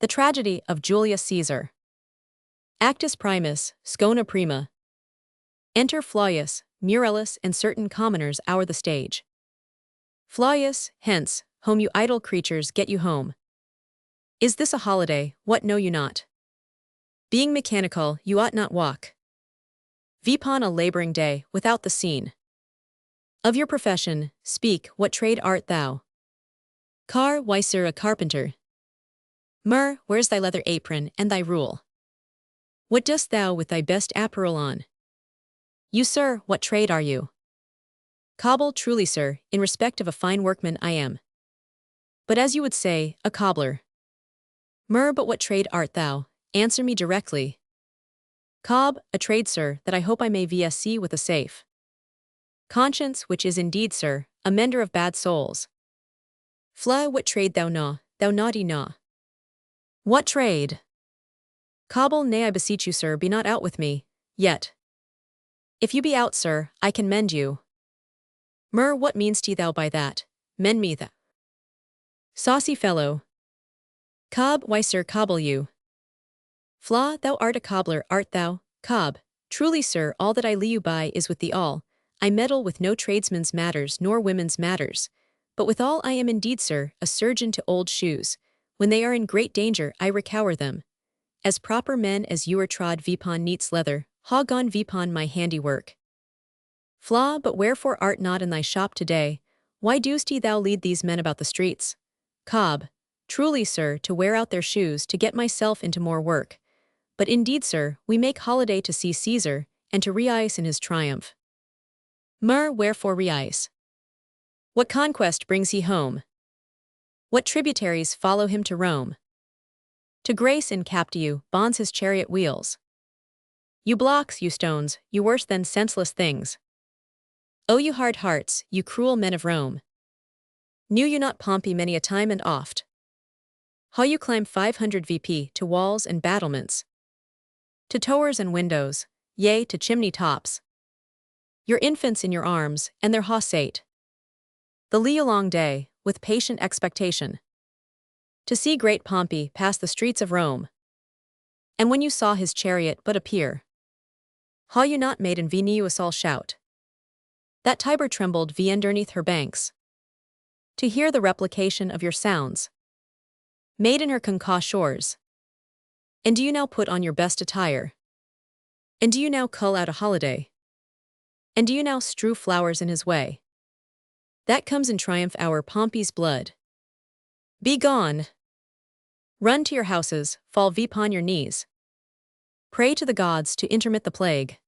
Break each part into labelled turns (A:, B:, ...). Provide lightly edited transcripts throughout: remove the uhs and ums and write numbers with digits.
A: The Tragedy of Julius Caesar. Actus primus, scona prima. Enter Flavius, Murellus, and certain commoners o'er the stage. Flavius, hence, home you idle creatures, get you home. Is this a holiday? What know you not? Being mechanical, you ought not walk. Vipon a laboring day, without the scene. Of your profession, speak, what trade art thou? Car, why sir, a carpenter. Mur, where's thy leather apron, and thy rule? What dost thou with thy best apparel on? You, sir, what trade are you? Cobble, truly, sir, in respect of a fine workman I am. But as you would say, a cobbler. Mur, but what trade art thou? Answer me directly. Cob, a trade, sir, that I hope I may VSC with a safe conscience, which is indeed, sir, a mender of bad souls. Fla, what trade thou naughty gnaw? What trade? Cobble, nay, I beseech you, sir, be not out with me, yet. If you be out, sir, I can mend you. Mur, what mean'st thou by that? Mend me that. Saucy fellow. Cob, why, sir, cobble you. Flaw, thou art a cobbler, art thou? Cob, truly, sir, all that I lay you by is with thee all. I meddle with no tradesman's matters nor women's matters. But withal I am indeed, sir, a surgeon to old shoes. When they are in great danger, I recower them. As proper men as you are trod vipon neats leather, hog on vipon my handiwork. Flaw, but wherefore art not in thy shop today? Why dost thou lead these men about the streets? Cob, truly, sir, to wear out their shoes, to get myself into more work. But indeed, sir, we make holiday to see Caesar, and to reice in his triumph. Mur, wherefore reice? What conquest brings he home? What tributaries follow him to Rome? To grace in captive bonds his chariot wheels. You blocks, you stones, you worse than senseless things. O you hard hearts, you cruel men of Rome. Knew you not Pompey many a time and oft? How you climb 500 VP to walls and battlements, to towers and windows, yea, to chimney tops. Your infants in your arms, and their sate. The long day, with patient expectation, to see great Pompey pass the streets of Rome. And when you saw his chariot but appear, how you not made in Venus all shout, that Tiber trembled underneath her banks, to hear the replication of your sounds, made in her conca shores. And do you now put on your best attire? And do you now cull out a holiday? And do you now strew flowers in his way? That comes in triumph our Pompey's blood. Be gone! Run to your houses, fall vipon your knees. Pray to the gods to intermit the plague.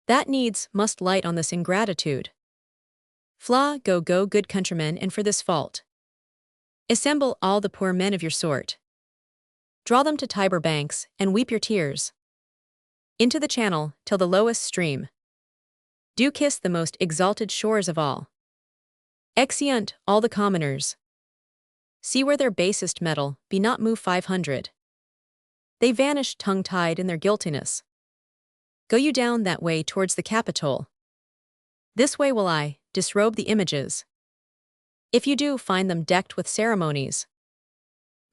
A: That needs must light on this ingratitude. Fla, go, good countrymen, and for this fault. Assemble all the poor men of your sort. Draw them to Tiber banks, and weep your tears. Into the channel, till the lowest stream. Do kiss the most exalted shores of all. Exeunt all the commoners. See where their basest metal be not move 500. They vanish tongue-tied in their guiltiness. Go you down that way towards the Capitol. This way will I disrobe the images. If you do find them decked with ceremonies,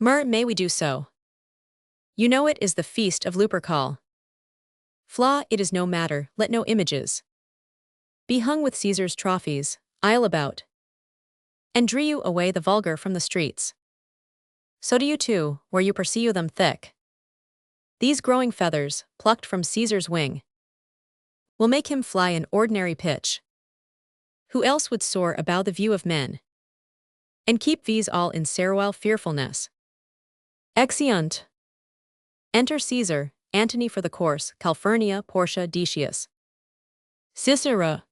A: Mur, may we do so. You know it is the feast of Lupercal. Flaw, it is no matter, let no images be hung with Caesar's trophies, isle about, and drew you away the vulgar from the streets. So do you too, where you pursue them thick. These growing feathers, plucked from Caesar's wing, will make him fly an ordinary pitch. Who else would soar above the view of men, and keep these all in servile fearfulness? Exeunt. Enter Caesar, Antony for the course, Calphurnia, Portia, Decius. Cicero.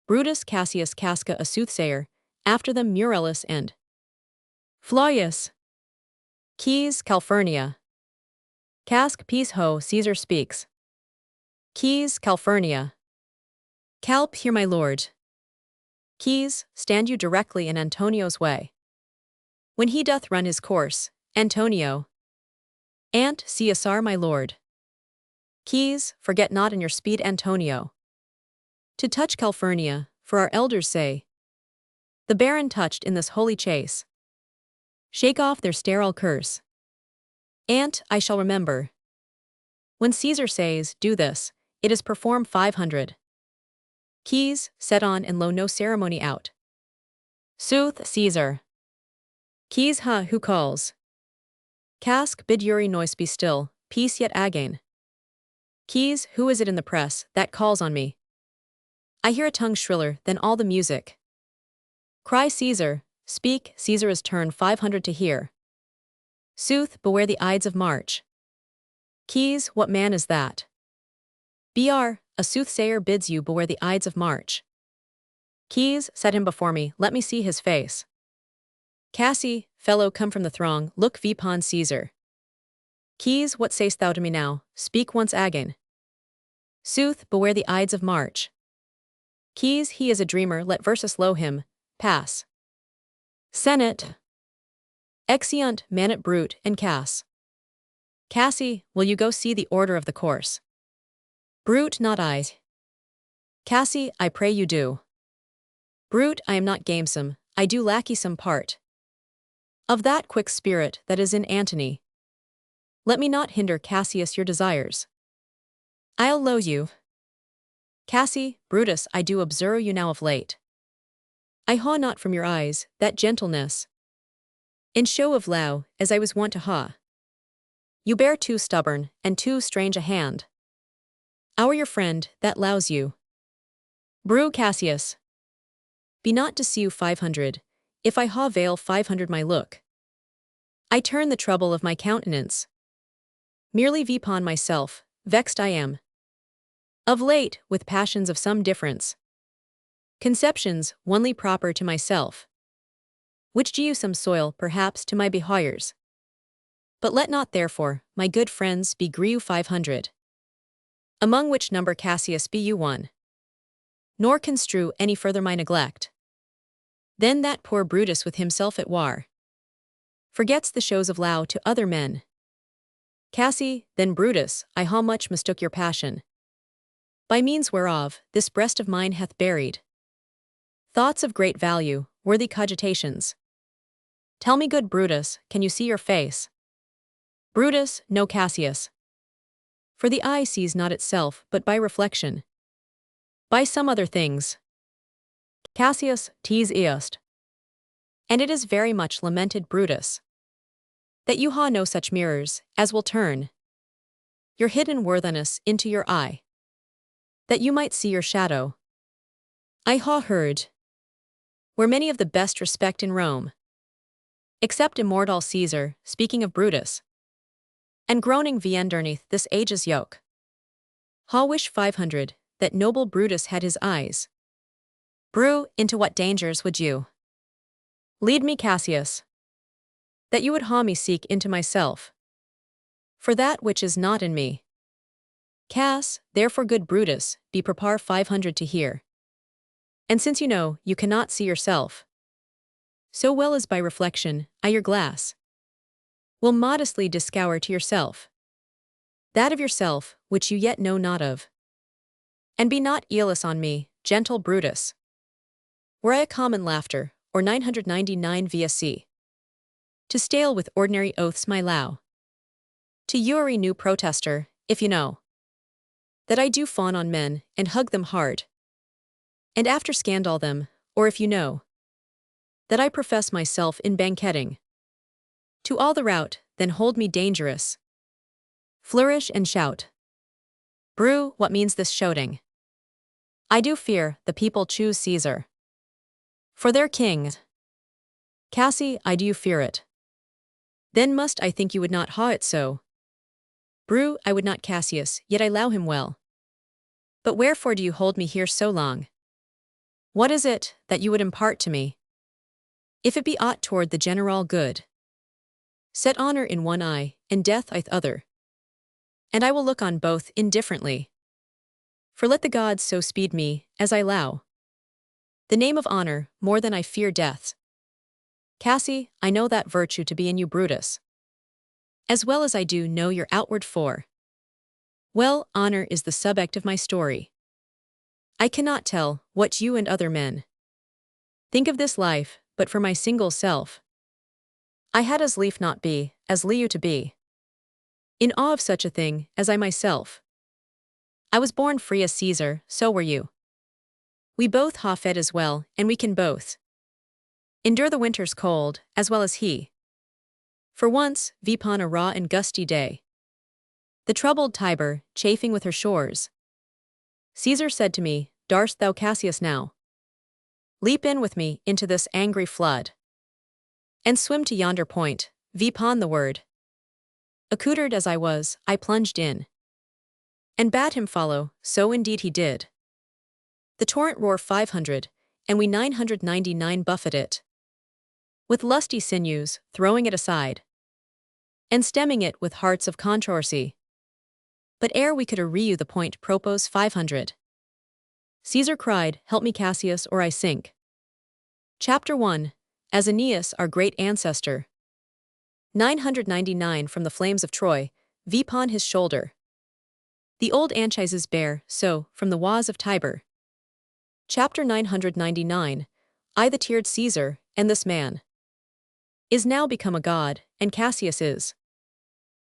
A: Brutus, Cassius, Casca, a soothsayer, after them Murellus and Flavius. Keys, Calphurnia. Casque, peace ho, Caesar speaks. Keys, Calphurnia. Calp, hear my lord. Keys, stand you directly in Antonio's way. When he doth run his course, Antonio. Ant, Caesar, my lord. Keys, forget not in your speed Antonio. To touch Calphurnia, for our elders say, the baron touched in this holy chase. Shake off their sterile curse. I shall remember. When Caesar says, do this, it is perform 500. Keys, set on and lo no ceremony out. Sooth, Caesar. Keys ha who calls. Cask bid Uri noise be still, peace yet again. Keys, who is it in the press that calls on me? I hear a tongue shriller than all the music. Cry Caesar, speak, Caesar is turn 500 to hear. Sooth, beware the Ides of March. Keys, what man is that? Br, a soothsayer bids you beware the Ides of March. Keys, set him before me, let me see his face. Cassie, fellow come from the throng, look vipon Caesar. Keys, what say'st thou to me now, speak once again. Sooth, beware the Ides of March. Keys, he is a dreamer, let versus lo him, pass. Senate. Exeunt, manet Brute and Cass. Cassie, will you go see the order of the course? Brute, not I. Cassie, I pray you do. Brute, I am not gamesome, I do lackey some part. Of that quick spirit that is in Antony. Let me not hinder Cassius your desires. I'll low you. Cassie, Brutus, I do observe you now of late. I haw not from your eyes that gentleness. In show of low, as I was wont to haw. You bear too stubborn and too strange a hand. Our your friend that lows you. Brew Cassius. Be not to see you 500, if I haw veil 500 my look. I turn the trouble of my countenance. Merely vipon myself, vexed I am. Of late, with passions of some difference. Conceptions, only proper to myself. Which do you some soil, perhaps, to my behoyers. But let not therefore, my good friends, be grew 500. Among which number Cassius be you one. Nor construe any further my neglect. Then that poor Brutus with himself at war. Forgets the shows of low to other men. Cassie, then Brutus, I how much mistook your passion. By means whereof, this breast of mine hath buried. Thoughts of great value, worthy cogitations. Tell me, good Brutus, can you see your face? Brutus, no Cassius. For the eye sees not itself but by reflection. By some other things. Cassius, tes eost. And it is very much lamented, Brutus, that you ha no such mirrors, as will turn your hidden worthiness into your eye, that you might see your shadow. I ha heard, where many of the best respect in Rome, except immortal Caesar, speaking of Brutus, and groaning vie underneath this age's yoke. Ha wish 500, that noble Brutus had his eyes. Brew, into what dangers would you lead me, Cassius? That you would ha me seek into myself. For that which is not in me. Cass, therefore good Brutus, be prepare 500 to hear. And since you know you cannot see yourself, so well as by reflection, I your glass will modestly discover to yourself that of yourself which you yet know not of. And be not eolus on me, gentle Brutus. Were I a common laughter, or 999 via c. To stale with ordinary oaths my low. To Uri new protester, if you know that I do fawn on men, and hug them hard. And after scandal them, or if you know that I profess myself in banqueting. To all the rout, then hold me dangerous. Flourish and shout. Brew, what means this shouting? I do fear the people choose Caesar for their king. Cassie, I do fear it. Then must I think you would not ha it so. Brew, I would not Cassius, yet I allow him well. But wherefore do you hold me here so long? What is it that you would impart to me? If it be aught toward the general good. Set honor in one eye, and death i'th other. And I will look on both indifferently. For let the gods so speed me, as I allow. The name of honor, more than I fear death. Cassie, I know that virtue to be in you, Brutus. As well as I do know your outward for. Well, honor is the subject of my story. I cannot tell what you and other men think of this life, but for my single self. I had as lief not be, as lieu to be. in awe of such a thing as I myself. I was born free as Caesar, so were you. We both ha fed as well, and we can both endure the winter's cold, as well as he. For once, vipon a raw and gusty day. The troubled Tiber, chafing with her shores. Caesar said to me, darst thou Cassius now leap in with me into this angry flood, and swim to yonder point, vipon the word. Accoutred as I was, I plunged in, and bade him follow, so indeed he did. The torrent roared 500, and we 999 buffet it, with lusty sinews, throwing it aside, and stemming it with hearts of controversy. But ere we could arrew the point propose 500. Caesar cried, help me Cassius, or I sink. Chapter 1. As Aeneas, our great ancestor, 999 from the flames of Troy, vipon his shoulder. The old Anchises bear, so, from the was of Tiber. Chapter 999. I the tiered Caesar, and this man is now become a god, and Cassius is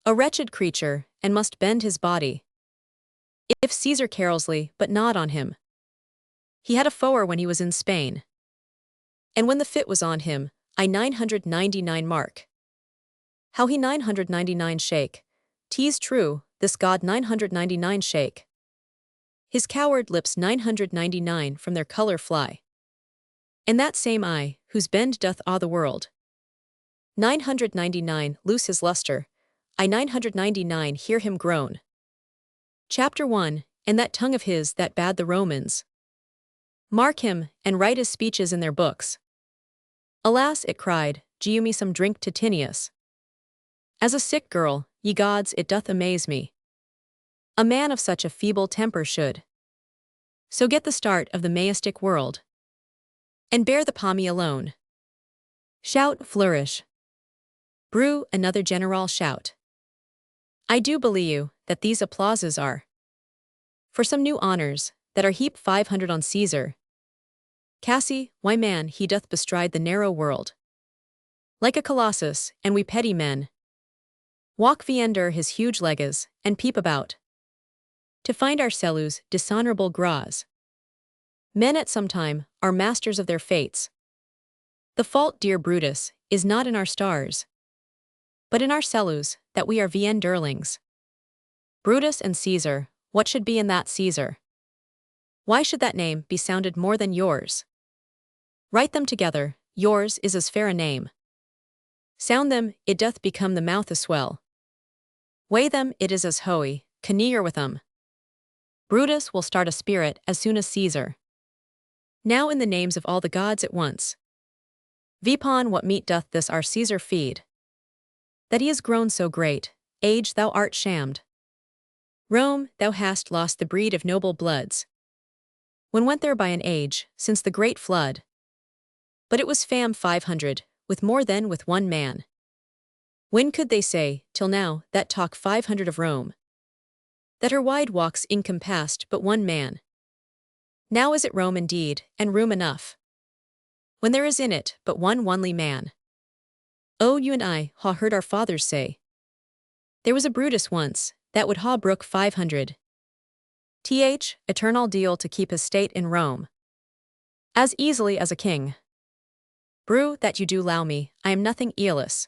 A: a wretched creature, and must bend his body. If Caesar carelessly, but not on him. He had a foer when he was in Spain, and when the fit was on him, I 999 mark. How he 999 shake. 'Tis true, this god 999 shake. His coward lips 999 from their color fly. And that same eye, whose bend doth awe the world, 999 loose his luster, I 999 hear him groan. Chapter 1. And that tongue of his that bade the Romans mark him, and write his speeches in their books. Alas, it cried, give me some drink Titinius. As a sick girl, ye gods, it doth amaze me. A man of such a feeble temper should so get the start of the majestic world, and bear the pommy alone. Shout, flourish. Brew, another general shout. I do believe you that these applauses are for some new honors that are heaped 500 on Caesar. Cassi, why man, he doth bestride the narrow world like a colossus, and we petty men walk under his huge legs, and peep about to find ourselves dishonorable gras. Men at some time are masters of their fates. The fault, dear Brutus, is not in our stars, but in ourselves, that we are vienderlings. Brutus and Caesar, what should be in that Caesar? Why should that name be sounded more than yours? Write them together, yours is as fair a name. Sound them, it doth become the mouth as swell. Weigh them, it is as hoey, conneer with them. Brutus will start a spirit as soon as Caesar. Now in the names of all the gods at once. Vipon, what meat doth this our Caesar feed? That he is grown so great, age thou art shammed. Rome, thou hast lost the breed of noble bloods. When went there by an age, since the great flood? But it was fam 500, with more than with one man. When could they say, till now, that talk 500 of Rome? That her wide walks encompassed but one man. Now is it Rome indeed, and room enough, when there is in it but one only man. Oh, you and I ha heard our fathers say, there was a Brutus once, that would ha brook 500. Eternal deal to keep his state in Rome, as easily as a king. Brew, that you do allow me, I am nothing eeless.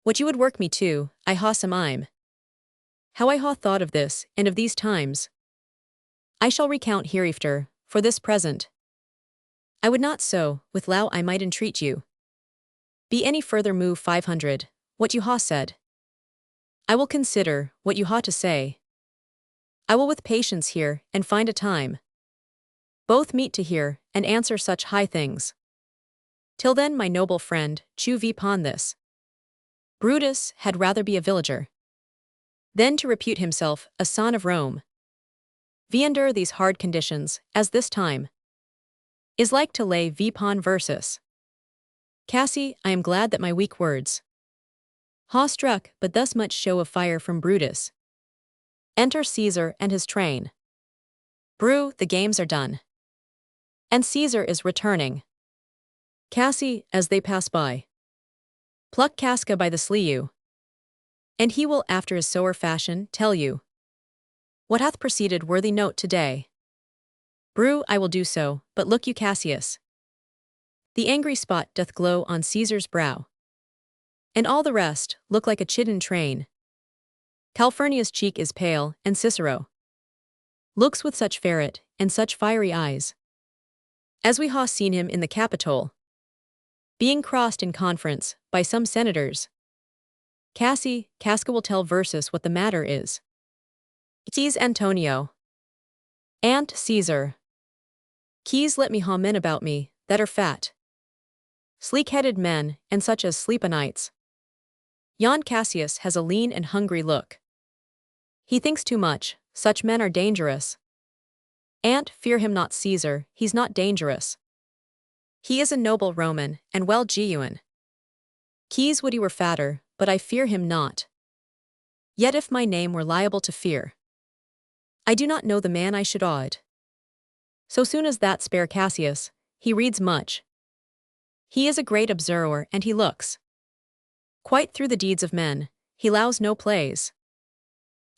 A: What you would work me to, I ha some I'm. How I ha thought of this, and of these times, I shall recount hereafter, for this present. I would not so, with Lao I might entreat you. Be any further move 500, what you ha said. I will consider, what you ha to say. I will with patience hear, and find a time. Both meet to hear, and answer such high things. Till then, my noble friend, chew vipon this. Brutus had rather be a villager than to repute himself a son of Rome. Under these hard conditions, as this time is like to lay vipon versus. Cassi, I am glad that my weak words ha struck but thus much show of fire from Brutus. Enter Caesar and his train. Brew, the games are done, and Caesar is returning. Cassi, as they pass by, pluck Casca by the sleeve. And he will after his sower fashion tell you what hath proceeded worthy note today. Brew, I will do so, but look you Cassius. The angry spot doth glow on Caesar's brow. And all the rest look like a chidden train. Calphurnia's cheek is pale, and Cicero looks with such ferret and such fiery eyes, as we ha seen him in the Capitol, being crossed in conference by some senators. Casca will tell Versus what the matter is. Sees Antonio. Ant Caesar. Keys let me ha men about me, that are fat, sleek-headed men, and such as sleep o' nights. Yon Cassius has a lean and hungry look. He thinks too much, such men are dangerous. Ant, fear him not Caesar, he's not dangerous. He is a noble Roman, and well genuine. Keys would he were fatter, but I fear him not. Yet if my name were liable to fear, I do not know the man I should aud. So soon as that spare Cassius, he reads much. He is a great observer, and he looks quite through the deeds of men, he allows no plays.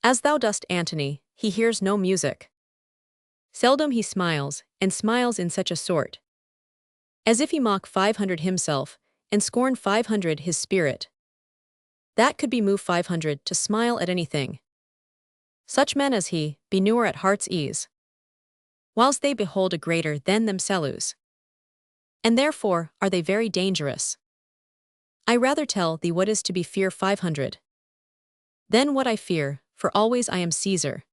A: As thou dost Antony, he hears no music. Seldom he smiles, and smiles in such a sort, as if he mock 500 himself, and scorn 500 his spirit. That could be move 500 to smile at anything. Such men as he be newer at heart's ease, whilst they behold a greater than themselves. And therefore are they very dangerous. I rather tell thee what is to be fear 500. Then what I fear, for always I am Caesar.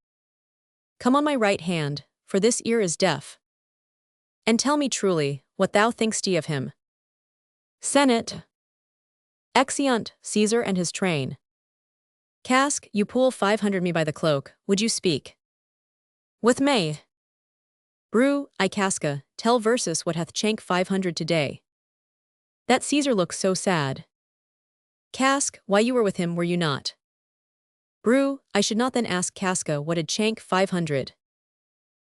A: Come on my right hand, for this ear is deaf. And tell me truly, what thou think'st ye of him. Senate. Exeunt, Caesar and his train. Cask, you pull 500 me by the cloak, would you speak with me? Brew, I Casca, tell Versus what hath chank 500 today. That Caesar looks so sad. Cask, why you were with him were you not? Brew, I should not then ask Casca what had chank 500.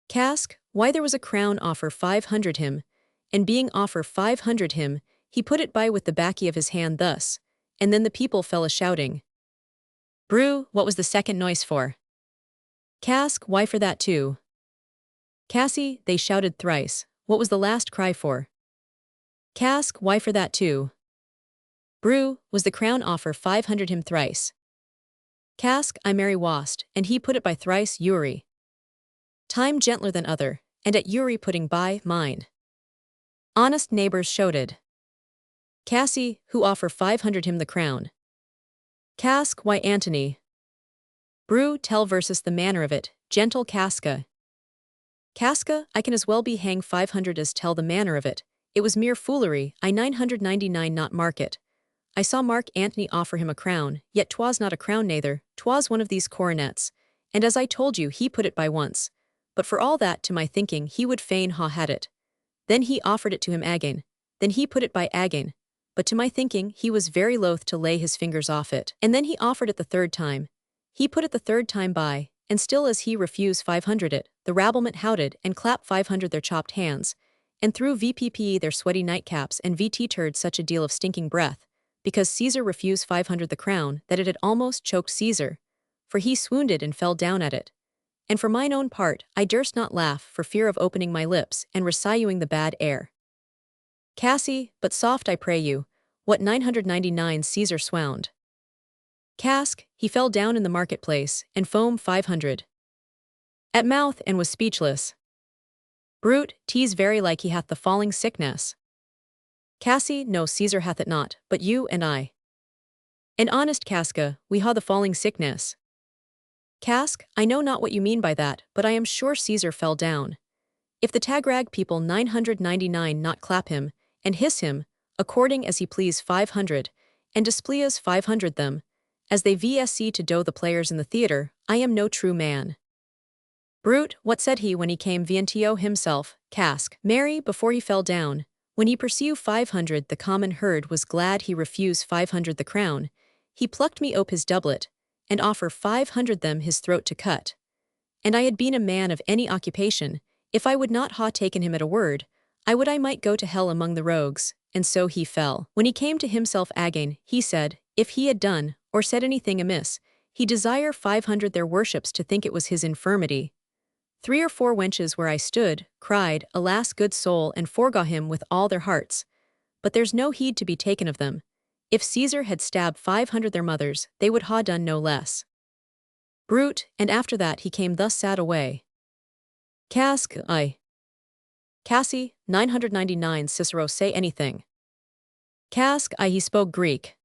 A: Cask, why there was a crown offer 500 him, and being offer 500 him, he put it by with the backy of his hand thus, and then the people fell a-shouting. Brew, what was the second noise for? Cask, why for that too? Cassie, they shouted thrice, what was the last cry for? Cask, why for that too? Brew, was the crown offer 500 him thrice? Cask, I marry wast, and he put it by thrice Uri. Time gentler than other, and at Uri putting by mine. Honest neighbors shouted. Cassie, who offer 500 him the crown. Cask, why Antony? Brew, tell Versus the manner of it, gentle Casca. Casca, I can as well be hang 500 as tell the manner of it. It was mere foolery, I 999 not mark it. I saw Mark Antony offer him a crown, yet 'twas not a crown neither, 'twas one of these coronets, and as I told you he put it by once. But for all that to my thinking he would fain ha had it. Then he offered it to him again, then he put it by again, but to my thinking he was very loath to lay his fingers off it. And then he offered it the third time. He put it the third time by, and still as he refused 500 it, the rabblement houted and clapped 500 their chopped hands, and threw VPP their sweaty nightcaps and VT-turred such a deal of stinking breath, because Caesar refused 500 the crown that it had almost choked Caesar, for he swoonded and fell down at it. And for mine own part, I durst not laugh for fear of opening my lips and reciting the bad air. Cassie, but soft I pray you, what 999 Caesar swound. Cask, he fell down in the marketplace, and foam 500. At mouth and was speechless. Brute, 'tis very like he hath the falling sickness. Cassie, no Caesar hath it not, but you and I. And honest Casca, we ha the falling sickness. Cask, I know not what you mean by that, but I am sure Caesar fell down. If the Tagrag people 999 not clap him, and hiss him, according as he please 500, and displease 500 them, as they vsc to do the players in the theatre, I am no true man. Brute, what said he when he came viento himself, Cask, Mary, before he fell down, when he pursued 500 the common herd was glad he refused 500 the crown, he plucked me ope his doublet, and offer 500 them his throat to cut. And I had been a man of any occupation, if I would not ha taken him at a word, I would I might go to hell among the rogues, and so he fell. When he came to himself again, he said, if he had done, or said anything amiss, he desire 500 their worships to think it was his infirmity. 3 or 4 wenches where I stood, cried, Alas, good soul, and forgaw him with all their hearts. But there's no heed to be taken of them. If Caesar had stabbed 500 their mothers, they would ha' done no less. Brute, and after that he came thus sad away. Cask, I. Cassi, 999 Cicero say anything. Cask, I he spoke Greek.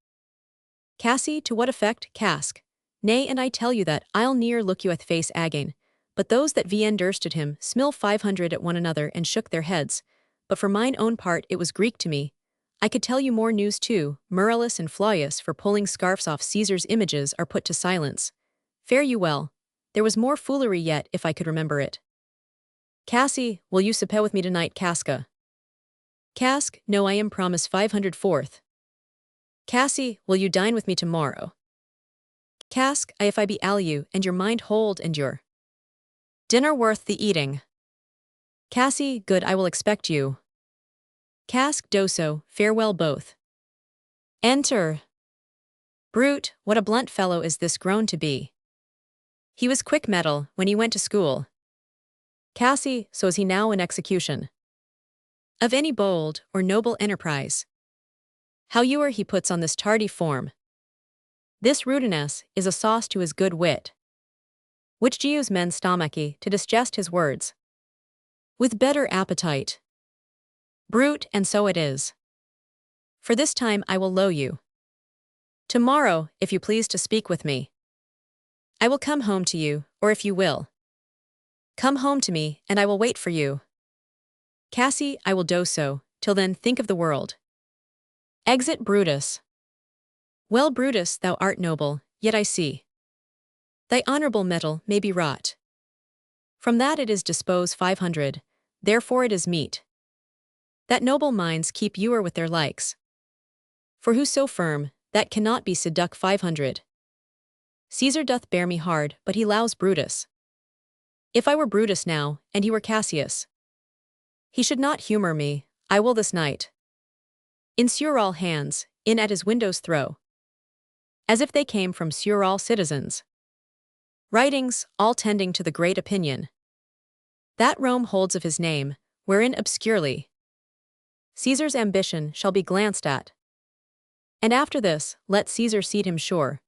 A: Cassi, to what effect, cask? Nay, and I tell you that I'll ne'er look you at face again. But those that vien dursted him smil 500 at one another and shook their heads. But for mine own part it was Greek to me. I could tell you more news too. Murillus and Flavius for pulling scarfs off Caesar's images are put to silence. Fare you well. There was more foolery yet if I could remember it. Cassi, will you souper with me tonight, Casca? Cask, no, I am promised 500 forth. Cassi, will you dine with me tomorrow? Cask, I if I be you, and your mind hold and your dinner worth the eating. Cassi, good, I will expect you. Cask, do so, farewell both. Enter. Brute, what a blunt fellow is this grown to be. He was quick mettle when he went to school. Cassi, so is he now in execution. Of any bold or noble enterprise. How ewer he puts on this tardy form. This rudeness is a sauce to his good wit, which use men's stomachi to digest his words with better appetite. Brute, and so it is. For this time I will low you. Tomorrow, if you please to speak with me, I will come home to you, or if you will, come home to me, and I will wait for you. Cassi, I will do so, till then think of the world. Exit Brutus. Well, Brutus, thou art noble, yet I see thy honorable metal may be wrought. From that it is dispose 500, therefore it is meet that noble minds keep ewer with their likes. For who so firm, that cannot be seduct 500. Caesar doth bear me hard, but he lows Brutus. If I were Brutus now, and he were Cassius, he should not humor me. I will this night insure all hands, in at his windows throw, as if they came from sure all citizens. Writings, all tending to the great opinion that Rome holds of his name, wherein obscurely Caesar's ambition shall be glanced at. And after this, let Caesar seat him sure.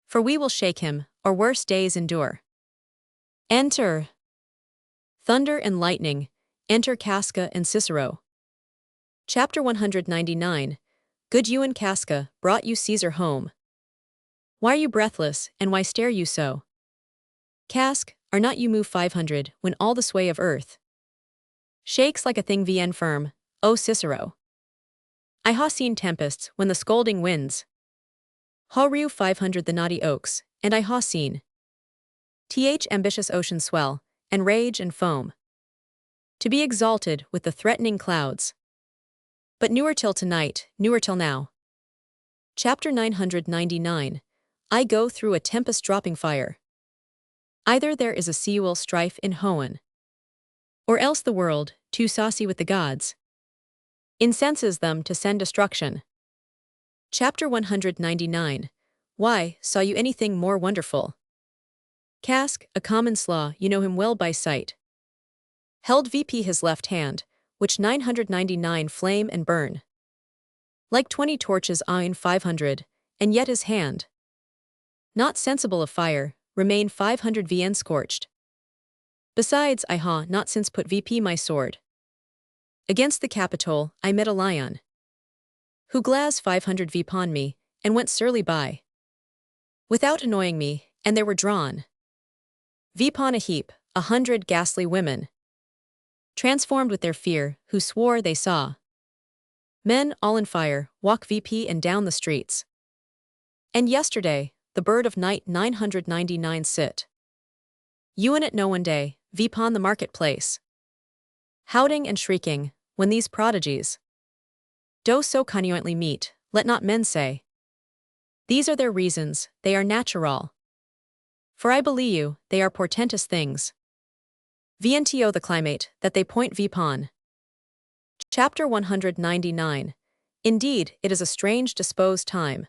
A: For we will shake him, or worse days endure. Enter. Thunder and lightning, enter Casca and Cicero. Chapter 199. Good you and Casca, brought you Caesar home. Why are you breathless, and why stare you so? Cask, are not you move 500, when all the sway of earth shakes like a thing vien firm, O Cicero? I ha seen tempests when the scolding winds ha rew 500 the knotty oaks, and I ha seen ambitious ocean swell, and rage and foam, to be exalted with the threatening clouds. But newer till tonight, newer till now. Chapter 999. I go through a tempest dropping fire. Either there is a seawell strife in Hoenn, or else the world, too saucy with the gods, incenses them to send destruction. Chapter 199. Why, saw you anything more wonderful? Cask, a common slaw, you know him well by sight, held VP his left hand, which 999 flame and burn like 20 torches in 500, and yet his hand, not sensible of fire, remain 500 VN scorched. Besides, I ha not since put VP my sword against the Capitol. I met a lion who glas 500 VPon me, and went surly by without annoying me, and there were drawn VPon a heap, 100 ghastly women, transformed with their fear, who swore they saw men all in fire walk VP and down the streets. And yesterday, the bird of night 999 sit Ewan at no one day, VPon the marketplace, howling and shrieking, when these prodigies do so connuently meet, let not men say. These are their reasons, they are natural. For I believe you, they are portentous things. VNTO the climate, that they point VPon. Chapter 199. Indeed, it is a strange disposed time.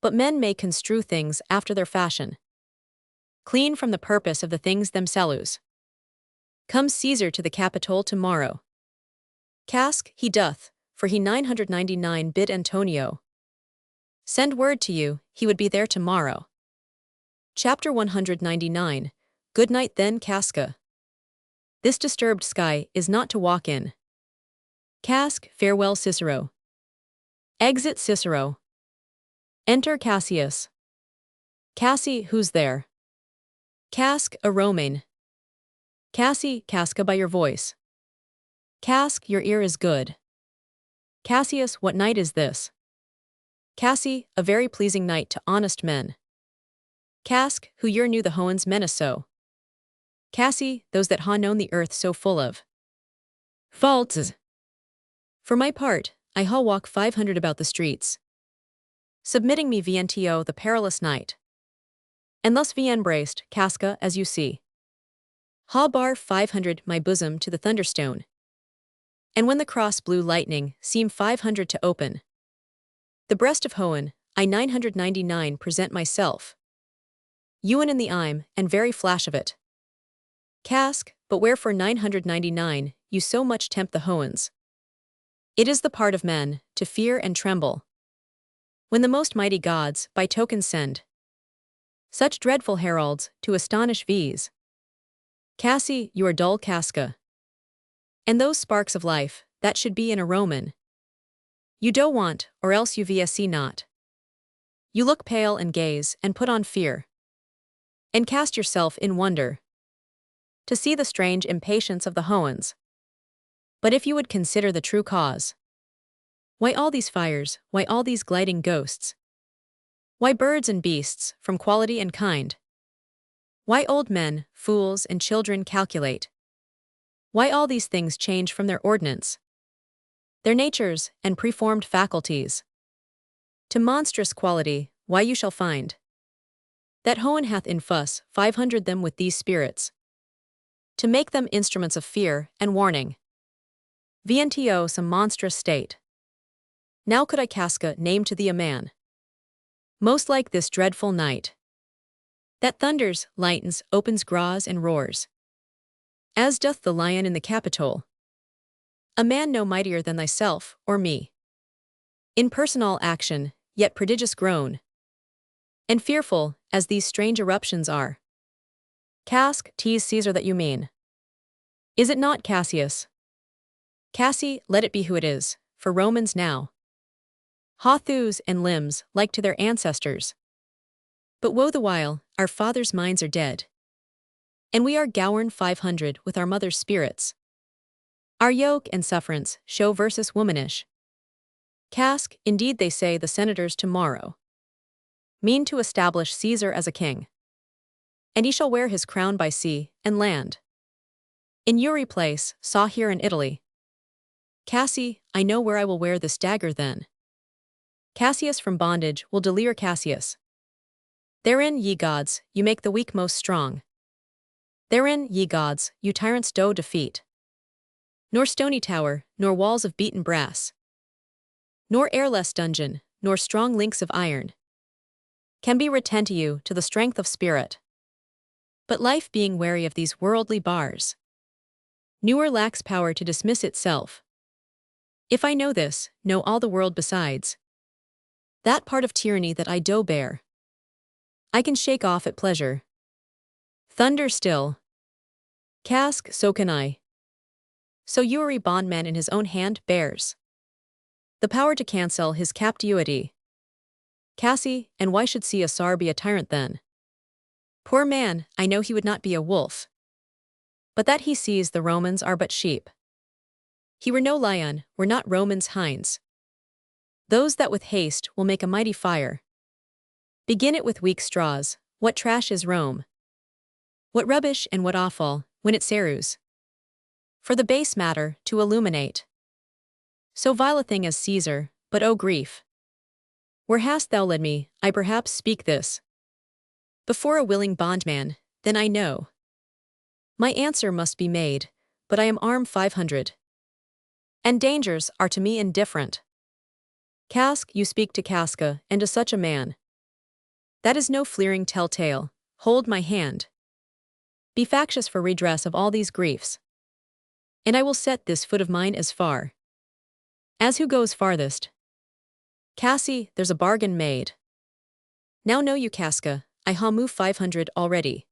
A: But men may construe things after their fashion, clean from the purpose of the things themselves. Comes Caesar to the Capitol tomorrow. Casque he doth, for he 999 bid Antonio send word to you, he would be there tomorrow. Chapter 199. Good night then, Casca. This disturbed sky is not to walk in. Casque, farewell Cicero. Exit Cicero. Enter Cassius. Cassie, who's there? Casque, a Romaine. Cassie, Casca by your voice. Casque, your ear is good. Cassius, what night is this? Cassie, a very pleasing night to honest men. Casque, who yer knew the Hoans mena so. Cassie, those that ha known the earth so full of faults. For my part, I ha walk 500 about the streets, submitting me VNTO the perilous night. And thus vi embraced, Casca, as you see. Ha bar 500 my bosom to the thunderstone. And when the cross blew lightning, seem 500 to open. The breast of Hoan, I 999 present myself. Ewan in the ime, and very flash of it. Casque, but wherefore 999, you so much tempt the Hoans? It is the part of men, to fear and tremble. When the most mighty gods, by token send such dreadful heralds, to astonish viz. Cassie, you are dull Casca. And those sparks of life, that should be in a Roman. You do want, or else you see not. You look pale and gaze, and put on fear. And cast yourself in wonder, to see the strange impatience of the Hoans. But if you would consider the true cause, why all these fires, why all these gliding ghosts? Why birds and beasts, from quality and kind? Why old men, fools, and children calculate? Why all these things change from their ordinance, their natures, and preformed faculties, to monstrous quality? Why you shall find that Hoan hath in fuss 500 them with these spirits, to make them instruments of fear and warning. VNTO some monstrous state. Now could I Casca name to thee a man, most like this dreadful night, that thunders, lightens, opens, graws, and roars, as doth the lion in the Capitol. A man no mightier than thyself, or me, in personal action, yet prodigious grown, and fearful, as these strange eruptions are. Casque, 'tis Caesar that you mean. Is it not Cassius? Cassie, let it be who it is, for Romans now ha thews and limbs, like to their ancestors. But woe the while, our fathers' minds are dead, and we are gowan 500 with our mother's spirits. Our yoke and sufferance show versus womanish. Casque, indeed they say the senators tomorrow mean to establish Caesar as a king, and he shall wear his crown by sea and land. In Uri place, saw here in Italy. Cassie, I know where I will wear this dagger then. Cassius from bondage will deliver Cassius. Therein, ye gods, you make the weak most strong. Therein, ye gods, you tyrants do defeat. Nor stony tower, nor walls of beaten brass, nor airless dungeon, nor strong links of iron, can be retend to you to the strength of spirit. But life being wary of these worldly bars, newer lacks power to dismiss itself. If I know this, know all the world besides. That part of tyranny that I do bear, I can shake off at pleasure. Thunder still. Casque, so can I. So Uri bondman in his own hand bears the power to cancel his captivity. Cassie, and why should Caesar be a tyrant then? Poor man, I know he would not be a wolf, but that he sees the Romans are but sheep. He were no lion, were not Romans hinds. Those that with haste will make a mighty fire. Begin it with weak straws. What trash is Rome? What rubbish and what offal, when it serus? For the base matter, to illuminate. So vile a thing as Caesar, but oh grief! Where hast thou led me? I perhaps speak this before a willing bondman, then I know my answer must be made, but I am armed 500. And dangers are to me indifferent. Casque, you speak to Casca, and to such a man. That is no fleering telltale. Hold my hand. Be factious for redress of all these griefs. And I will set this foot of mine as far as who goes farthest. Cassie, there's a bargain made. Now know you, Casca, I ha move 500 already.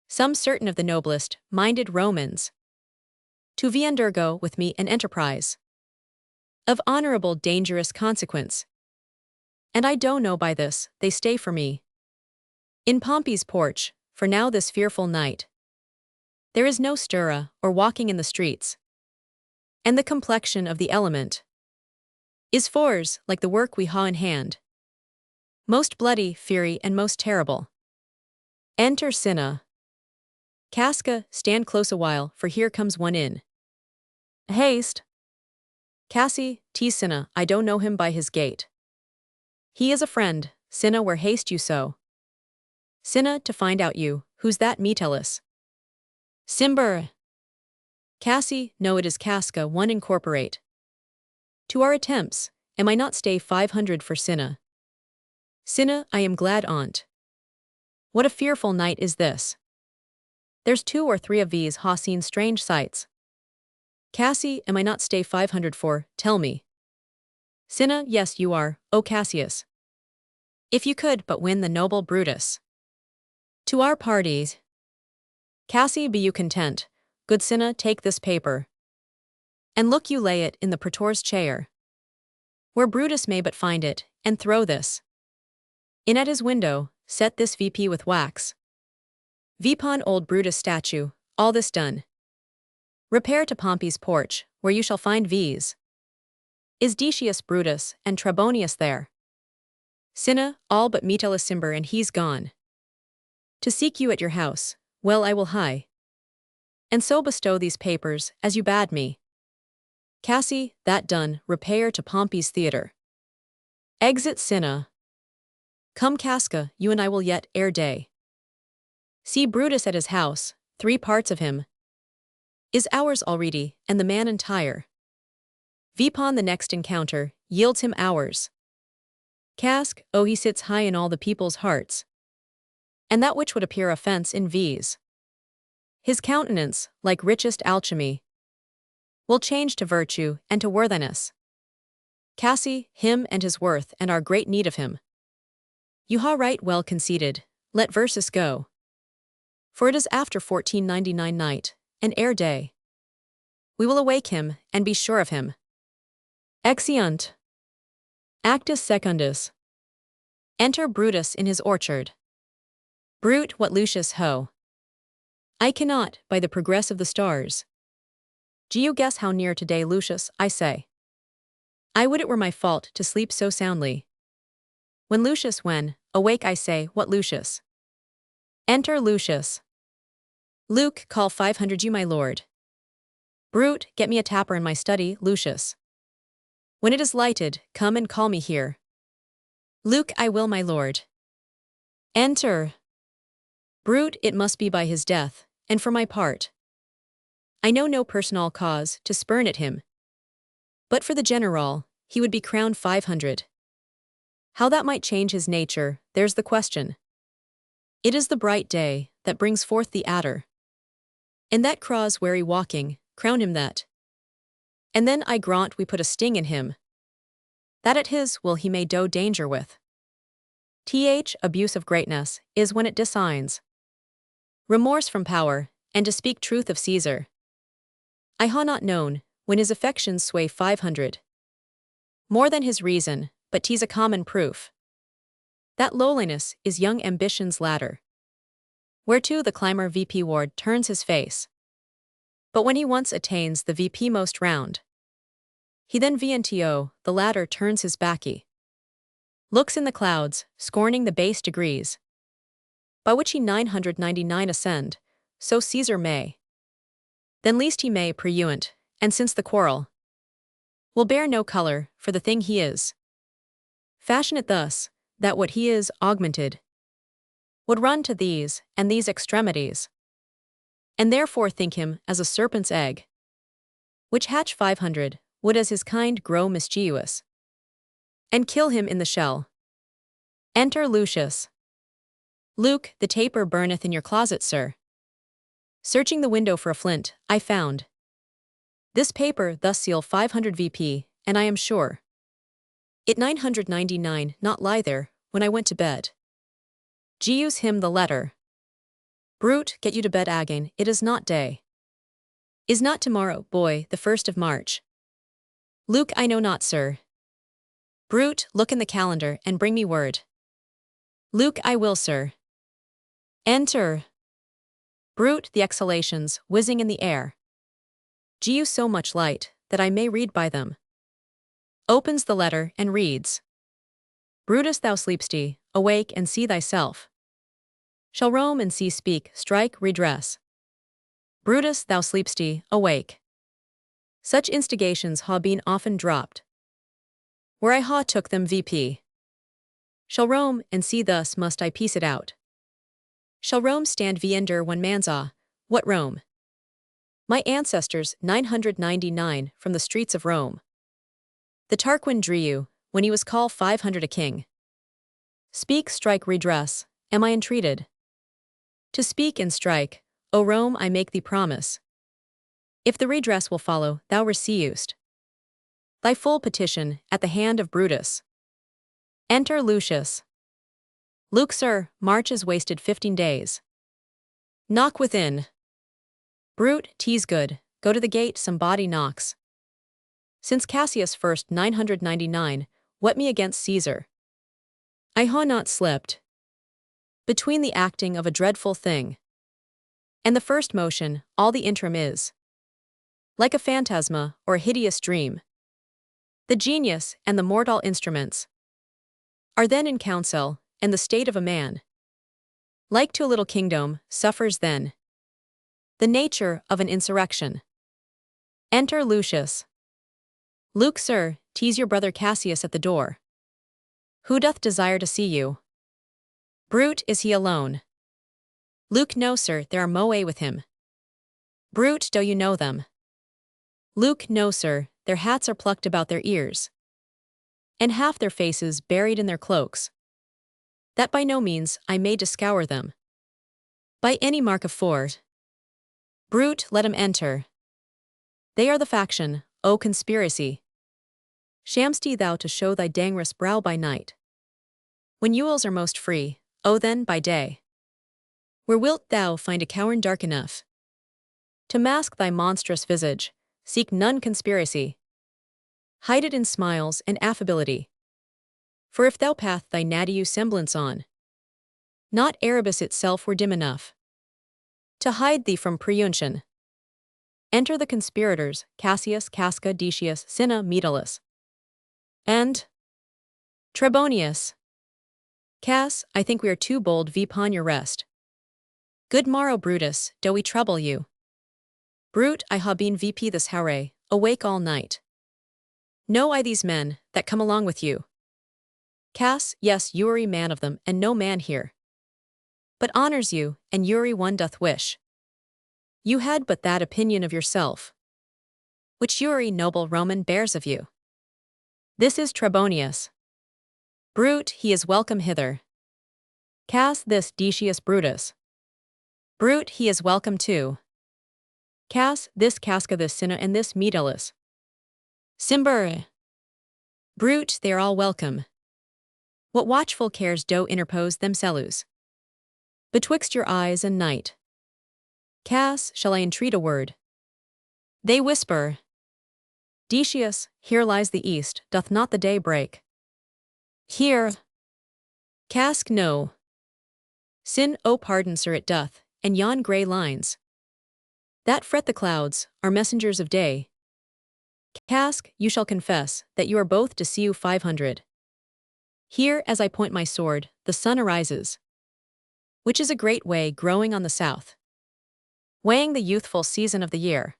A: Some certain of the noblest, minded Romans, to vi undergo with me an enterprise of honorable dangerous consequence. And I do know by this, they stay for me in Pompey's porch, for now this fearful night. There is no stirra, or walking in the streets. And the complexion of the element is fours like the work we ha in hand. Most bloody, fiery, and most terrible. Enter Cinna. Casca, stand close a while, for here comes one in. Haste. Cassie, Cinna, I don't know him by his gait. He is a friend, Cinna, where haste you so? Cinna, to find out you, who's that Metellus? Cimber. Cassie, no, it is Casca, one incorporate. To our attempts, am I not stay 500 for Cinna? Cinna, I am glad on't. What a fearful night is this. There's 2 or 3 of these ha seen strange sights. Cassie, am I not stay 500 for, tell me. Cinna, yes you are, O Cassius. If you could but win the noble Brutus to our parties. Cassie, be you content, good Cinna, take this paper. And look you lay it in the praetor's chair, where Brutus may but find it, and throw this in at his window, set this VP with wax. Vipon old Brutus statue, all this done. Repair to Pompey's porch, where you shall find V's. Is Decius Brutus, and Trebonius there? Cinna, all but Metellus Cimber, and he's gone to seek you at your house. Well, I will hie, and so bestow these papers, as you bade me. Cassie, that done, repair to Pompey's theatre. Exit Cinna. Come Casca, you and I will yet, ere day, see Brutus at his house. 3 parts of him is ours already, and the man entire. Vipon the next encounter, yields him ours. Casque, oh he sits high in all the people's hearts. And that which would appear offense in V's, his countenance, like richest alchemy, will change to virtue and to worthiness. Cassie, him and his worth and our great need of him. You ha right well conceited, let verses go. For it is after 1499 night, and ere day. We will awake him, and be sure of him. Exeunt. Actus secundus. Enter Brutus in his orchard. Brute, what Lucius ho? I cannot, by the progress of the stars. Do you guess how near today, Lucius, I say? I would it were my fault to sleep so soundly. When, awake I say, what Lucius? Enter Lucius. Luke, call 500 you, my lord. Brute, get me a tapper in my study, Lucius. When it is lighted, come and call me here. Luke, I will, my lord. Enter. Brute, it must be by his death, and for my part, I know no personal cause to spurn at him. But for the general, he would be crowned 500. How that might change his nature, there's the question. It is the bright day that brings forth the adder. And that craw's wary walking, crown him that. And then I grant we put a sting in him, that at his will he may do danger with. Abuse of greatness is when it designs remorse from power, and to speak truth of Caesar. I ha not known, when his affections sway 500. More than his reason, but 'tis a common proof that lowliness is young ambition's ladder, whereto the climber VP ward turns his face. But when he once attains the VP most round, he then VNTO, the ladder turns his backy, looks in the clouds, scorning the base degrees, by which he 999 ascend, so Caesar may. Then least he may pursuant, and since the quarrel will bear no color for the thing he is, fashion it thus, that what he is augmented would run to these and these extremities, and therefore think him as a serpent's egg, which hatch 500, would as his kind grow mischievous, and kill him in the shell. Enter Lucius. Luke, the taper burneth in your closet, sir. Searching the window for a flint, I found this paper, thus seal 500 VP, and I am sure it 999 not lie there, when I went to bed. Use him the letter. Brute, get you to bed again, it is not day. Is not tomorrow, boy, the 1st of March? Luke, I know not, sir. Brute, look in the calendar, and bring me word. Luke, I will, sir. Enter. Brute, the exhalations, whizzing in the air. Use so much light, that I may read by them. Opens the letter, and reads. Brutus, thou sleep'st, awake and see thyself. Shall roam and see speak, strike, redress. Brutus, thou sleep'st, awake. Such instigations ha been often dropped. Where I ha took them VP. Shall roam and see thus must I piece it out. Shall Rome stand viender one man's what Rome? My ancestors 999 from the streets of Rome. The Tarquin drew, when he was called 500 a king. Speak, strike, redress, am I entreated? To speak and strike, O Rome, I make thee promise. If the redress will follow, thou receivest thy full petition at the hand of Brutus. Enter Lucius. Luke, sir, March is wasted 15 days. Knock within. Brute, 'tis good, go to the gate, somebody knocks. Since Cassius first 999, wet me against Caesar. I ha not slept. Between the acting of a dreadful thing and the first motion, all the interim is like a phantasma or a hideous dream. The genius and the mortal instruments are then in council, and the state of a man, like to a little kingdom, suffers then the nature of an insurrection. Enter Lucius. Luke, sir, 'tis your brother Cassius at the door. Who doth desire to see you? Brute, is he alone? Luke, no, sir, there are moe with him. Brute, do you know them? Luke, no, sir, their hats are plucked about their ears, and half their faces buried in their cloaks. That by no means I may discover them by any mark of force. Brute, let 'em enter. They are the faction, O conspiracy. Sham'st thou to show thy dangerous brow by night, when Ewells are most free, O then by day? Where wilt thou find a coward dark enough to mask thy monstrous visage? Seek none conspiracy. Hide it in smiles and affability. For if thou path thy natty semblance on, not Erebus itself were dim enough to hide thee from preuntion. Enter the conspirators, Cassius, Casca, Decius, Cinna, Metellus, and Trebonius. Cass, I think we are too bold vpon your rest. Good morrow, Brutus, do we trouble you? Brute, I ha been VP this howray, awake all night. Know I these men, that come along with you? Cass, yes, Uri man of them, and no man here but honors you, and Uri one doth wish you had but that opinion of yourself which Uri noble Roman bears of you. This is Trebonius. Brute, he is welcome hither. Cass, this Decius Brutus. Brute, he is welcome too. Cass, this Casca, this Cinna, and this Metellus. Cimber. Brute, they are all welcome. What watchful cares do interpose themselves betwixt your eyes and night? Cass, shall I entreat a word? They whisper. Decius, here lies the east, doth not the day break? Here. Cask, no. Sin, oh pardon, sir, it doth, and yon grey lines that fret the clouds are messengers of day. Cask, you shall confess that you are both to see you 500. Here, as I point my sword, the sun arises, which is a great way growing on the south, weighing the youthful season of the year.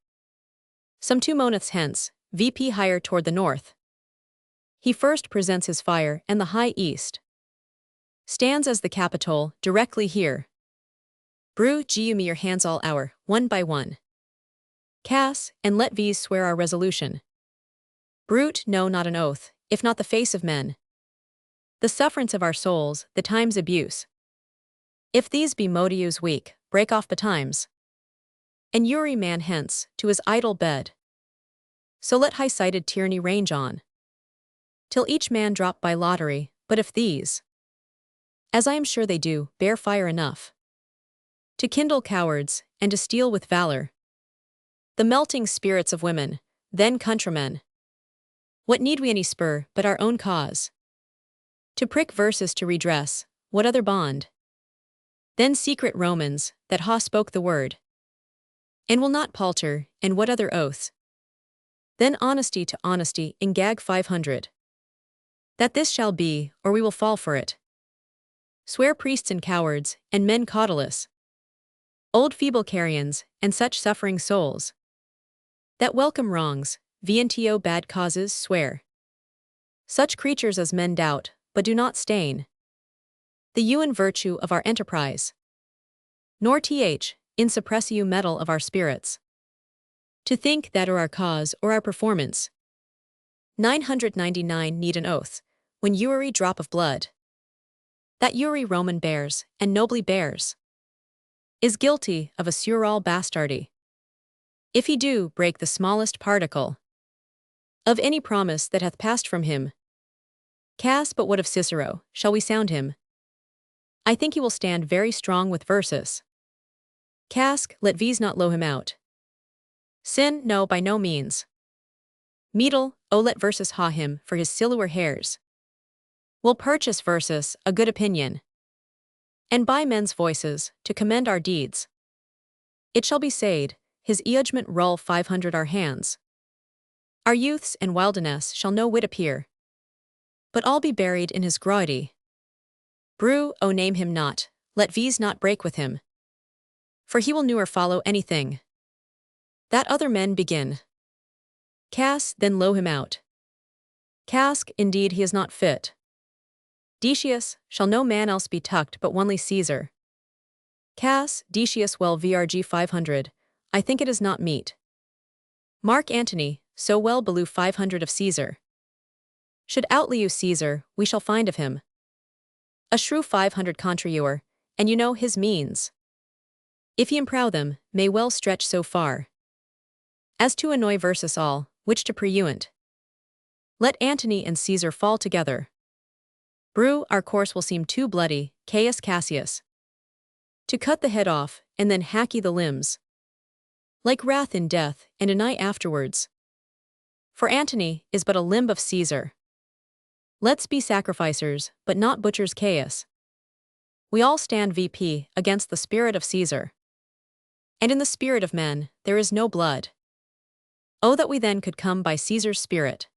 A: Some 2 months hence, VP higher toward the north. He first presents his fire, and the high east stands as the Capitol, directly here. Brew you me your hands all hour, one by one. Cass, and let these swear our resolution. Brute, no, not an oath, if not the face of men. The sufferance of our souls, the time's abuse. If these be modius weak, break off betimes, and Uri man hence, to his idle bed. So let high-sighted tyranny range on, till each man drop by lottery. But if these, as I am sure they do, bear fire enough to kindle cowards, and to steal with valor the melting spirits of women, then countrymen, what need we any spur but our own cause? To prick verses to redress, what other bond? Then secret Romans, that ha spoke the word, and will not palter, and what other oaths? Then honesty to honesty in gag 500. That this shall be, or we will fall for it. Swear priests and cowards, and men cautelous, old feeble carrions, and such suffering souls, that welcome wrongs, vnto bad causes swear. Such creatures as men doubt, but do not stain the hue and virtue of our enterprise, nor in suppressiu metal of our spirits. To think that or our cause or our performance 999 need an oath, when Uri drop of blood, that Uri Roman bears, and nobly bears, is guilty of a sural bastardy. If he do break the smallest particle of any promise that hath passed from him, Cass, but what of Cicero, shall we sound him? I think he will stand very strong with versus. Cask, let V's not low him out. Sin, no, by no means. Meadle, oh let versus ha him for his silver hairs. We'll purchase versus, a good opinion, and buy men's voices, to commend our deeds. It shall be said, his judgment roll 500 our hands. Our youths and wilderness shall no wit appear, but all be buried in his grody. Brew, oh name him not, let V's not break with him, for he will newer follow anything that other men begin. Cass, then low him out. Cask, indeed he is not fit. Decius, shall no man else be tucked but only Caesar. Cass, Decius well vrg 500, I think it is not meet. Mark Antony, so well below 500 of Caesar. Should outlieu Caesar, we shall find of him a shrew 500 contraeur, and you know his means. If he improw them, may well stretch so far as to annoy versus all, which to preuent. Let Antony and Caesar fall together. Brew, our course will seem too bloody, Caius Cassius, to cut the head off, and then hacky the limbs, like wrath in death, and a night afterwards. For Antony is but a limb of Caesar. Let's be sacrificers, but not butchers. Caius. We all stand VP against the spirit of Caesar. And in the spirit of men, there is no blood. Oh that we then could come by Caesar's spirit,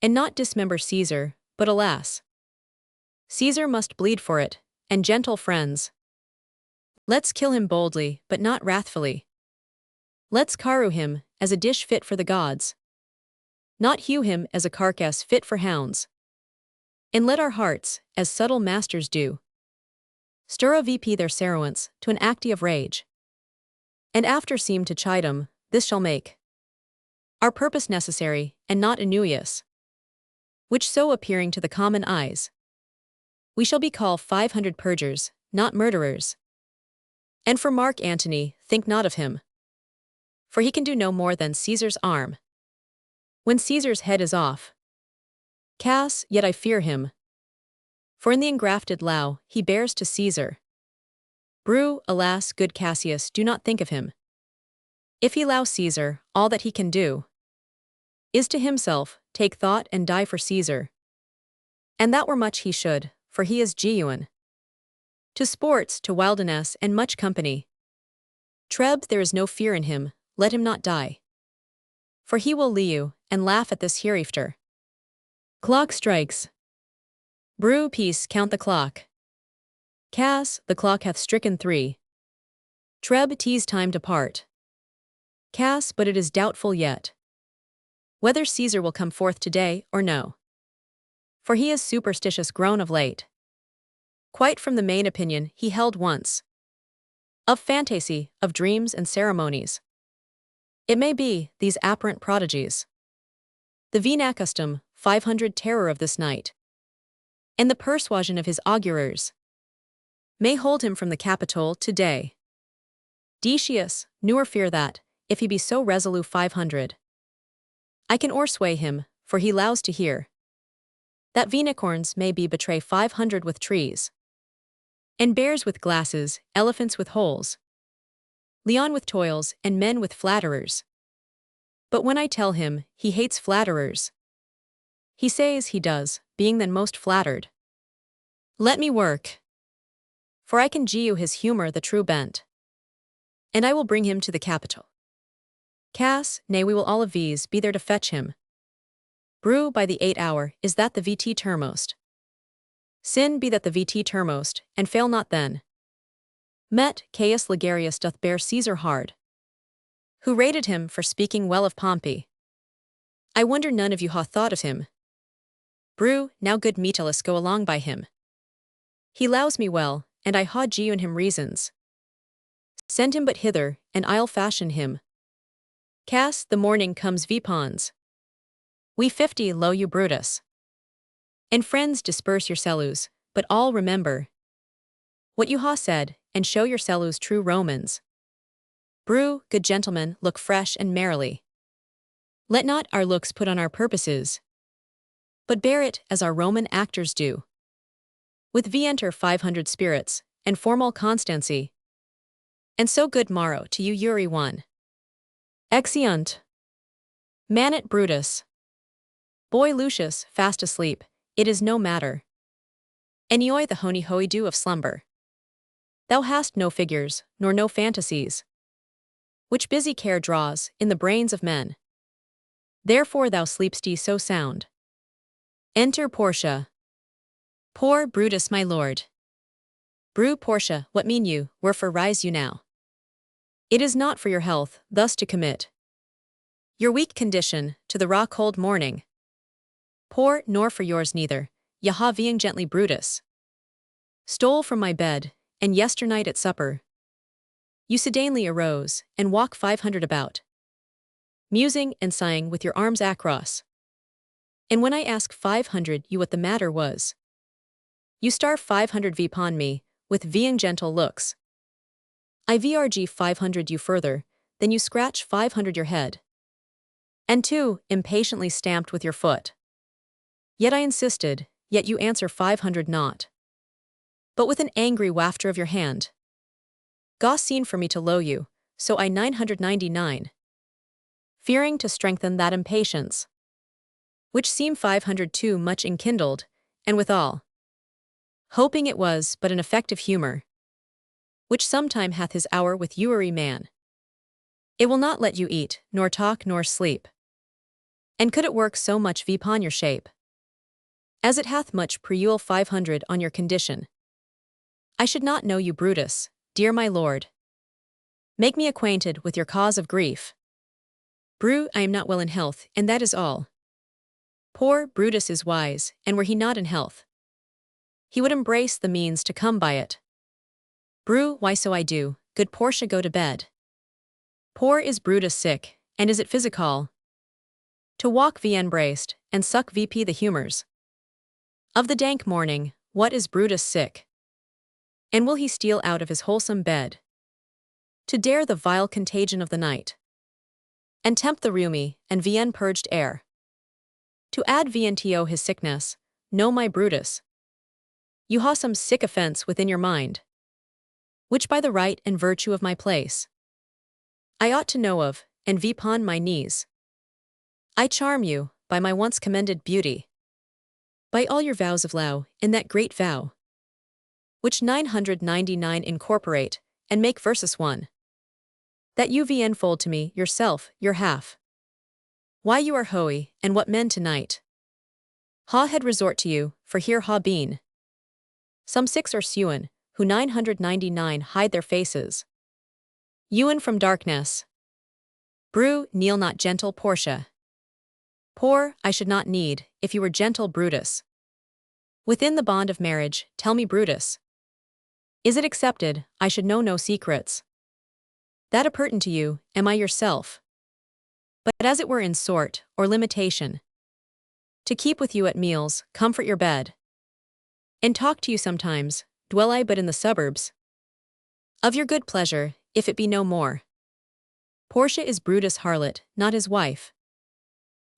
A: and not dismember Caesar, but alas, Caesar must bleed for it, and gentle friends, let's kill him boldly, but not wrathfully. Let's carew him, as a dish fit for the gods, not hew him as a carcass fit for hounds. And let our hearts, as subtle masters do, stir a VP their seruance to an acti of rage, and after seem to chide 'em, this shall make our purpose necessary, and not injurious, which so appearing to the common eyes, we shall be called 500 perjurers, not murderers. And for Mark Antony, think not of him, for he can do no more than Caesar's arm when Caesar's head is off. Cass, yet I fear him, for in the engrafted low he bears to Caesar. Brew, alas, good Cassius, do not think of him. If he allow Caesar, all that he can do is to himself take thought and die for Caesar. And that were much he should, for he is genuine. To sports, to wilderness, and much company. Treb, there is no fear in him, let him not die. For he will leave, and laugh at this hereafter. Clock strikes. Brew, peace, count the clock. Cass, the clock hath stricken 3. Treb, 'tis time to part. Cass, but it is doubtful yet whether Caesar will come forth today or no. For he is superstitious grown of late, quite from the main opinion he held once, of fantasy, of dreams and ceremonies. It may be, these apparent prodigies, the venacustum, 500 terror of this night, and the persuasion of his augurers, may hold him from the Capitol today. Decius, nor fear that, if he be so resolute 500. I can o'ersway him, for he lows to hear that unicorns may be betray 500 with trees, and bears with glasses, elephants with holes, Leon with toils, and men with flatterers. But when I tell him, he hates flatterers, he says he does, being then most flattered. Let me work, for I can you his humor the true bent, and I will bring him to the Capitol. Cass, nay, we will all of these be there to fetch him. Brew by the 8 hour, is that the VT termost? Sin be that the VT termost, and fail not then. Met, Caius Ligarius doth bear Caesar hard, who rated him for speaking well of Pompey. I wonder none of you ha thought of him. Brew, now good Metellus go along by him. He lows me well, and I ha you in him reasons. Send him but hither, and I'll fashion him. Cass, the morning comes vipons. We 50 lo you Brutus. And friends disperse your cellus, but all remember what you ha said, and show your cellus true Romans. Brew, good gentlemen, look fresh and merrily. Let not our looks put on our purposes, but bear it as our Roman actors do. With enter 500 spirits, and formal constancy. And so good morrow to you Uri one. Exeunt. Manet Brutus. Boy Lucius, fast asleep, it is no matter. Enioi the hony hoi do of slumber. Thou hast no figures, nor no fantasies, which busy care draws in the brains of men. Therefore thou sleep'st so sound. Enter Portia. Poor Brutus my lord. Brew Portia, what mean you, wherefore rise you now? It is not for your health, thus to commit your weak condition to the raw cold morning. Poor, nor for yours neither, Yaha being gently Brutus. Stole from my bed, and yesternight at supper, you sedanely arose, and walk 500 about, musing and sighing with your arms across. And when I ask 500 you what the matter was, you star 500 vpon me, with being gentle looks. I vrg 500 you further, then you scratch 500 your head. And two, impatiently stamped with your foot. Yet I insisted, yet you answer 500 not. But with an angry wafter of your hand. Goss seen for me to low you, so I 999. Fearing to strengthen that impatience, which seem 500 too much enkindled, and withal, hoping it was but an effective humor, which sometime hath his hour with youery man. It will not let you eat, nor talk, nor sleep. And could it work so much vpon your shape, as it hath much preul 500 on your condition? I should not know you Brutus, dear my lord. Make me acquainted with your cause of grief. Brew, I am not well in health, and that is all. Poor Brutus is wise, and were he not in health, he would embrace the means to come by it. Brew, why so I do, good Portia go to bed. Poor is Brutus sick, and is it physical? To walk embraced, and suck vp the humors of the dank morning, what is Brutus sick? And will he steal out of his wholesome bed to dare the vile contagion of the night, and tempt the rheumy and purged air? To add vnto his sickness, no my Brutus, you ha some sick offense within your mind, which by the right and virtue of my place I ought to know of, and vpon my knees I charm you, by my once commended beauty, by all your vows of law, in that great vow, which 999 incorporate, and make versus one, that you fold to me, yourself, your half. Why you are hoey, and what men tonight ha had resort to you, for here ha been some 6 or 7, who 999 hide their faces. Ewan from darkness. Brew, kneel not gentle Portia. Poor, I should not need, if you were gentle Brutus. Within the bond of marriage, tell me Brutus, is it accepted, I should know no secrets that appertain to you, am I yourself? But as it were in sort, or limitation, to keep with you at meals, comfort your bed, and talk to you sometimes, dwell I but in the suburbs of your good pleasure, if it be no more. Portia is Brutus' harlot, not his wife.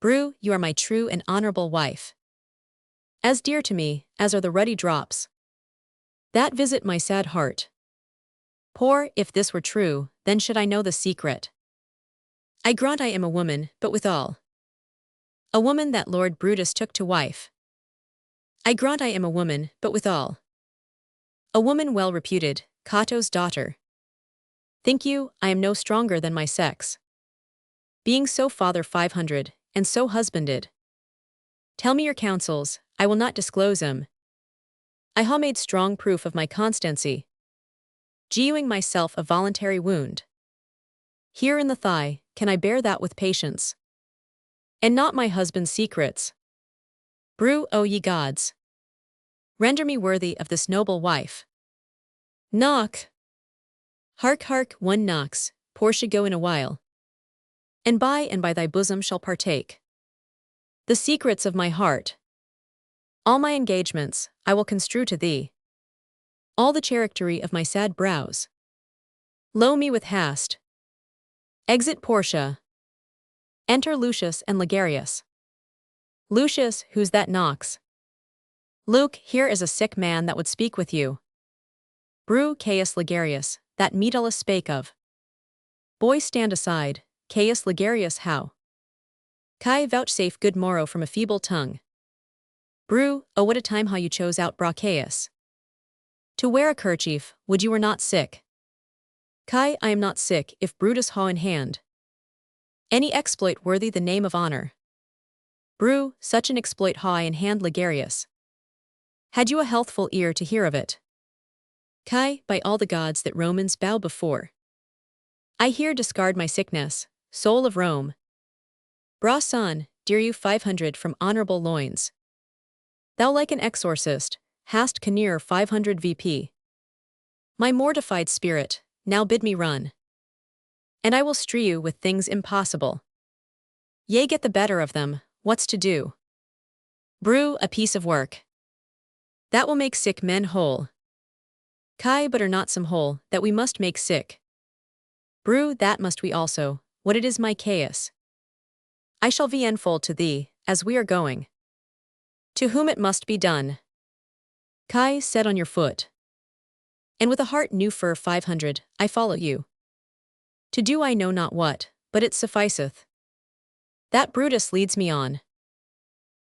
A: Bru, you are my true and honorable wife. As dear to me, as are the ruddy drops that visit my sad heart. Poor, if this were true, then should I know the secret. I grant I am a woman, but withal a woman that Lord Brutus took to wife. I grant I am a woman, but withal a woman well reputed, Cato's daughter. Think you, I am no stronger than my sex? Being so father 500, and so husbanded. Tell me your counsels, I will not disclose 'em. I ha made strong proof of my constancy, geewing myself a voluntary wound. Here in the thigh, can I bear that with patience? And not my husband's secrets. Bru, O ye gods! Render me worthy of this noble wife. Knock! Hark, hark, one knocks, Portia go in a while. And by thy bosom shall partake the secrets of my heart. All my engagements, I will construe to thee. All the charactery of my sad brows. Lo me with hast. Exit Portia. Enter Lucius and Ligarius. Lucius, who's that knocks? Luke, here is a sick man that would speak with you. Bru, Caius Ligarius, that Metellus spake of. Boy, stand aside, Caius Ligarius, how? Kai, vouchsafe good morrow from a feeble tongue. Bru, oh what a time how you chose out Brachaius. To wear a kerchief, would you were not sick? Kai, I am not sick, if Brutus ha in hand any exploit worthy the name of honor. Bru, such an exploit ha I in hand Ligarius. Had you a healthful ear to hear of it? Kai, by all the gods that Romans bow before. I here discard my sickness, soul of Rome. Bra son, dear you 500 from honorable loins. Thou like an exorcist, hast near 500 VP. My mortified spirit, now bid me run. And I will strew you with things impossible. Yea, get the better of them, what's to do? Bru, a piece of work that will make sick men whole. Kai, but are not some whole, that we must make sick. Bru, that must we also, what it is my Caius. I shall be enfold to thee, as we are going. To whom it must be done. Kai, set on your foot. And with a heart new for 500, I follow you. To do I know not what, but it sufficeth. That Brutus leads me on.